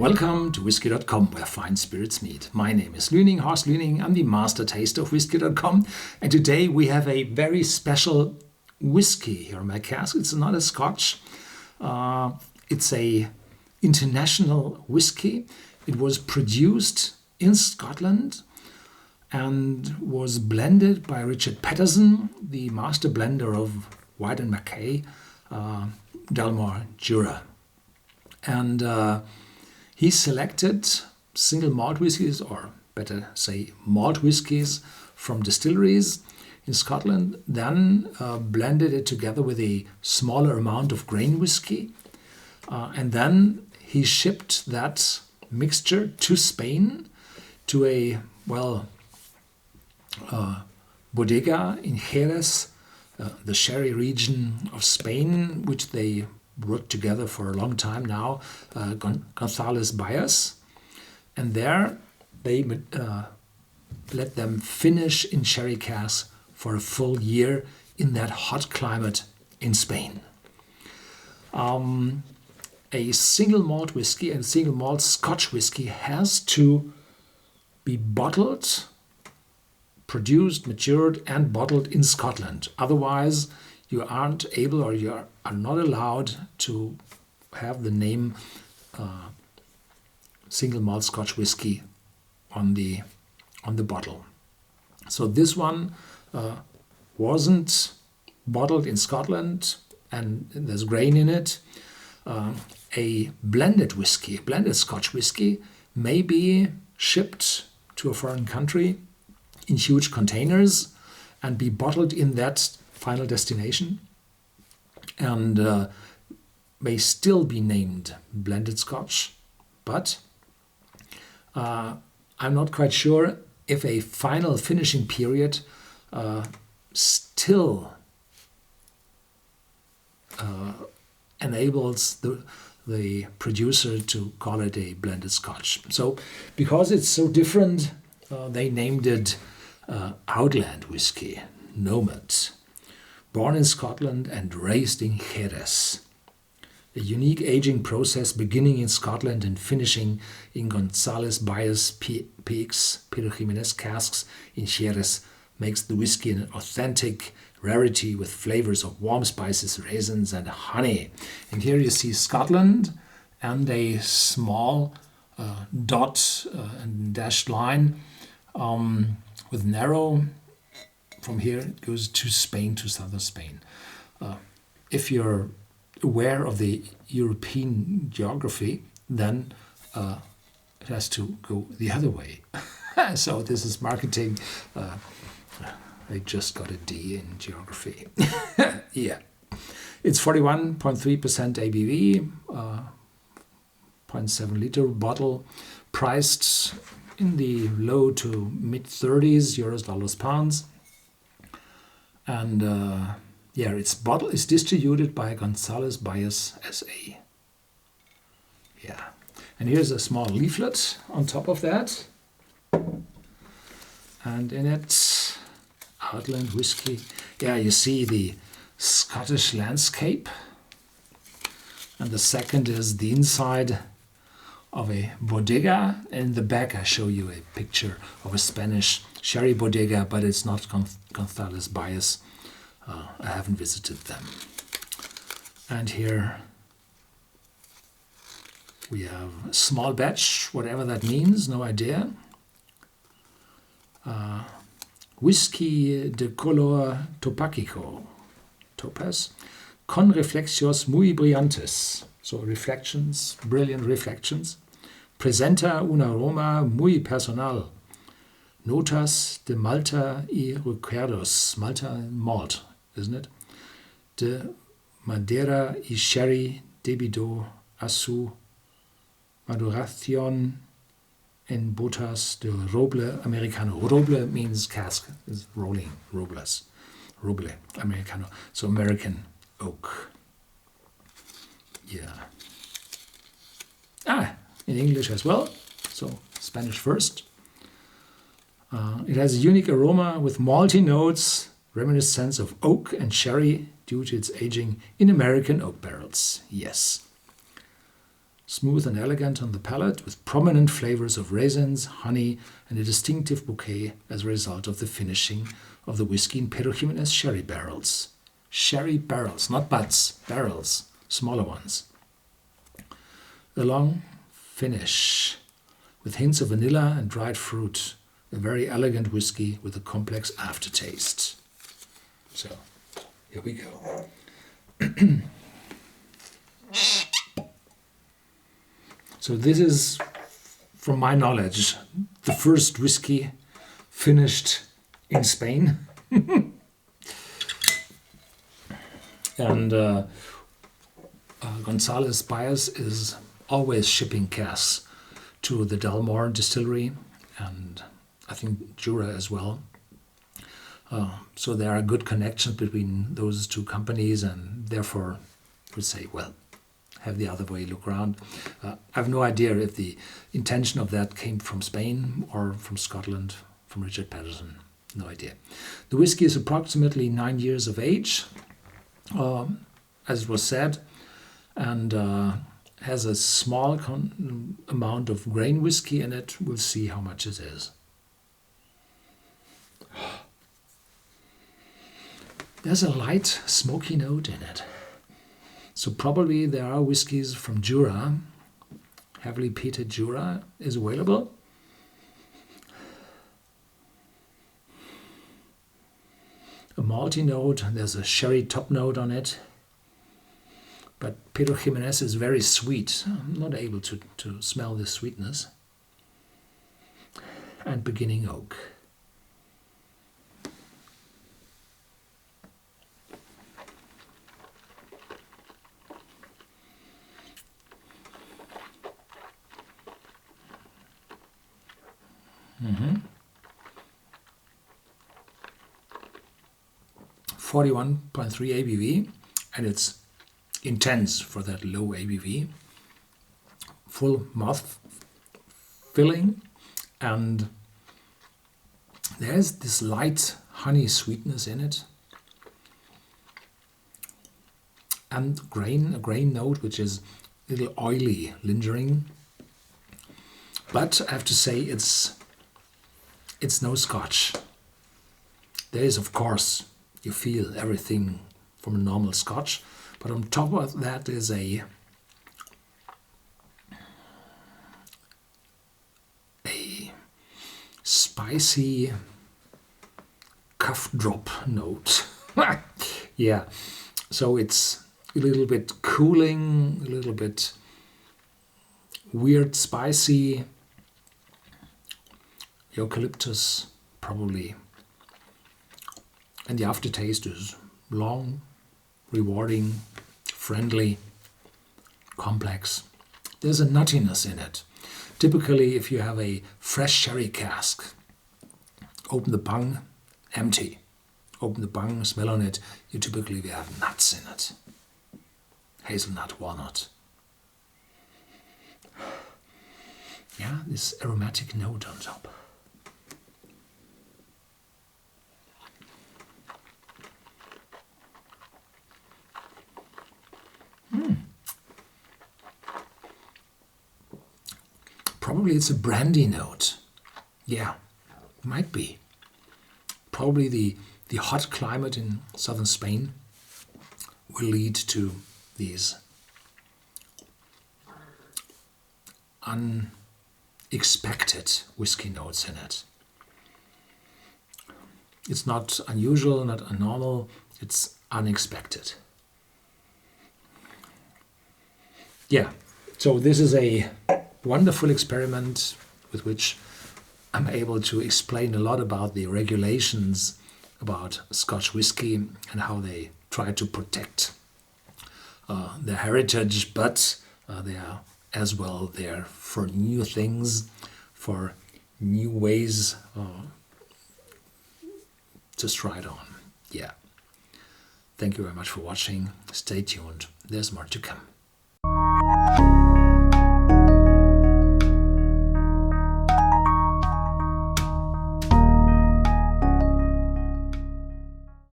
Welcome to Whisky.com, where fine spirits meet. My name is Lüning, Horst Lüning. I'm the master taster of Whisky.com. And today we have a very special whiskey here in my cask. It's not a Scotch. It's a international whiskey. It was produced in Scotland and was blended by Richard Patterson, the master blender of White and Mackay, Dalmore Jura. And he selected single malt whiskies, or better say malt whiskies, from distilleries in Scotland, then blended it together with a smaller amount of grain whiskey. And then he shipped that mixture to Spain, to a, bodega in Jerez, the sherry region of Spain, which they worked together for a long time now, González Buyers. And there they let them finish in sherry casks for a full year in that hot climate in Spain. A single malt whiskey and single malt Scotch whiskey has to be bottled, produced, matured and bottled in Scotland. Otherwise, you aren't able, or you are not allowed to have the name single malt Scotch whiskey on the bottle. So this one wasn't bottled in Scotland, and there's grain in it. A blended whiskey, a blended Scotch whiskey, may be shipped to a foreign country in huge containers and be bottled in that final destination, and may still be named blended Scotch, but I'm not quite sure if a final finishing period still enables the producer to call it a blended Scotch. So because it's so different, they named it Outland Whisky, Nomad. Born in Scotland and raised in Jerez. A unique aging process beginning in Scotland and finishing in González Buyers PX Pedro Jimenez casks in Jerez makes the whiskey an authentic rarity with flavors of warm spices, raisins and honey. And here you see Scotland and a small dot and dashed line with narrow. From here it goes to Spain, to southern Spain. If you're aware of the European geography, then it has to go the other way. So this is marketing. I just got a D in geography. Yeah. It's 41.3% ABV, 0.7 liter bottle, priced in the low to mid 30s euros, dollars, pounds. And its bottle is distributed by González Buyers SA. Yeah. And here's a small leaflet on top of that. And in it, Outland Whisky. Yeah, you see the Scottish landscape. And the second is the inside of a bodega. In the back I show you a picture of a Spanish sherry bodega, but it's not González Buyers. I haven't visited them. And here we have a small batch, whatever that means, no idea. Whisky de color topácico, topaz, con reflexios muy brillantes. So reflections, brilliant reflections. Presenta un aroma muy personal. Notas de Malta y recuerdos. Malta malt, isn't it? De Madeira y sherry debido a su maduración en botas de roble americano. Roble means cask, is rolling, robles. Roble americano, so American oak. Yeah. In English as well, so Spanish first. It has a unique aroma with malty notes, reminiscence of oak and sherry due to its aging in American oak barrels. Yes. smooth and elegant on the palate, with prominent flavors of raisins, honey, and a distinctive bouquet as a result of the finishing of the whiskey in Pedro Jimenez sherry barrels. Sherry barrels, not butts, barrels, smaller ones. A long finish with hints of vanilla and dried fruit. A very elegant whiskey with a complex aftertaste. So, here we go. So this is, from my knowledge, the first whiskey finished in Spain. And Gonzalez Baez is always shipping casks to the Dalmore distillery, and I think Jura as well. So there are good connections between those two companies, and therefore would say, well, have the other way look around. I have no idea if the intention of that came from Spain or from Scotland, from Richard Patterson. No idea. The whiskey is approximately 9 years of age, as it was said, and has a small amount of grain whiskey in it. We'll see how much it is. There's a light smoky note in it. So probably there are whiskies from Jura. Heavily peated Jura is available. A malty note, there's a sherry top note on it. But Pedro Jimenez is very sweet. I'm not able to smell the sweetness. And beginning oak. Mm-hmm. 41.3 ABV, and it's intense for that low ABV. Full mouth filling, and there's this light honey sweetness in it, and a grain note which is a little oily, lingering. But I have to say it's no Scotch. There is, of course, you feel everything from a normal Scotch, but on top of that is a spicy cough drop note. Yeah, so it's a little bit cooling, a little bit weird spicy. Eucalyptus, probably. And the aftertaste is long, rewarding, friendly, complex. There's a nuttiness in it. Typically, if you have a fresh sherry cask, open the bung, empty. Open the bung, smell on it, you typically have nuts in it. Hazelnut, walnut. Yeah, this aromatic note on top. Probably it's a brandy note. Yeah, might be. Probably the hot climate in southern Spain will lead to these unexpected whiskey notes in it. It's not unusual, not abnormal, it's unexpected. Yeah, so this is a wonderful experiment with which I'm able to explain a lot about the regulations about Scotch whisky and how they try to protect their heritage, but they are as well there for new things, for new ways to try it on. Yeah. Thank you very much for watching. Stay tuned. There's more to come.